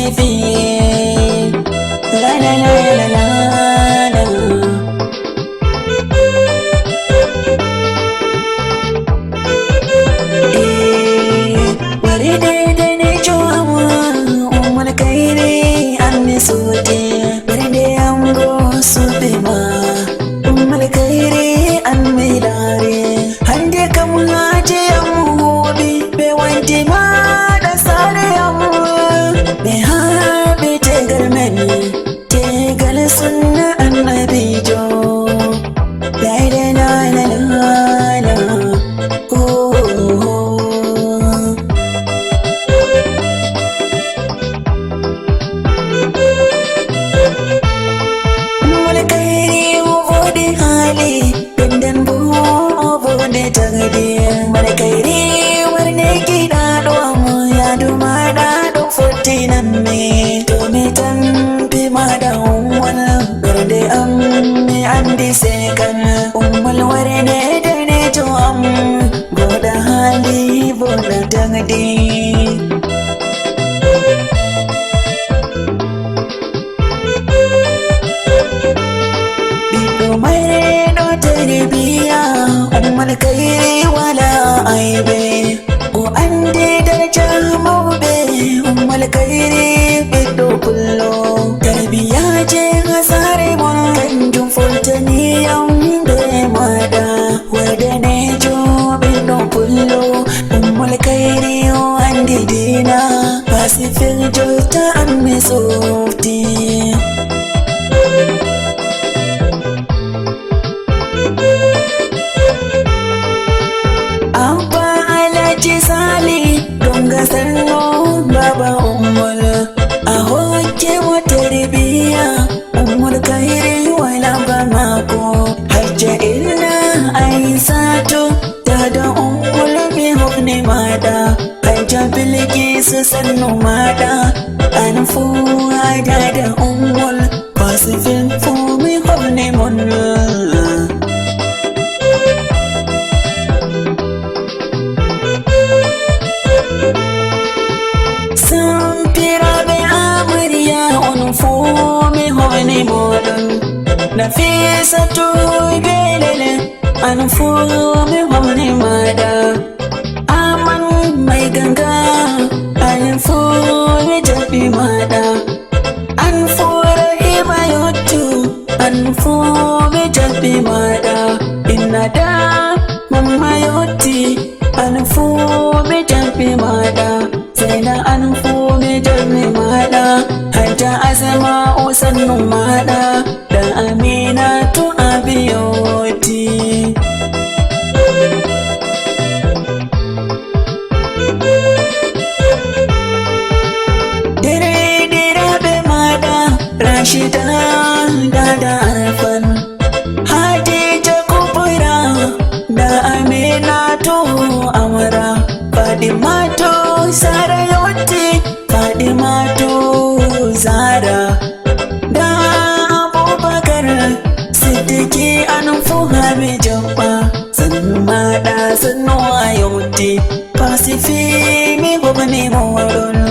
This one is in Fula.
Pacific. La la la la la la. Wari dai dai ne jowa umar kairi an mi sote. Wari dai ango sobe ma umar kairi an mi dare. Hande kam haje amu hobi be wanti ma da sare amu. Be habe tegal mani tegal sunna annabi jo. Dai dai la la la la. Andi sekan ummal warne dane to am goda hali boda dangdi bido mai do tarbiya ummal kai wala aibe o ande daraja mawbe ummal kai bido kullo tarbiya je hasare mon kanjum fultani yambe mada wadane jobe no kullo ummul kairi o andi dina Pacific jota amme softi Abba alaji sali donga sanno baba ummul ahoje wa tarbiya ummul kairi wala ba mako hajja illa aisatu dada ummul bi hukni mada hajja bilkisu sannu mada anfu dada ummul Pacific fu mi hukni mon Nafisatu gelele anfu mi honi mada aman mai ganga anfu mi jabi mada anfu rahima yotu anfu mi jabi mada inada mama yoti anfu mi jabi mada sena anfu mi jabi mada haja azama usannu mada Aminatu abiyoti Dire dire be mada Rashida dada arfan Hadija kubura da Aminatu amara Fadimatu Zara yoti Fadimatu Zara Siddiqui anfu habi jabba sannu mada sannu ayoti Pacific mi gobani moron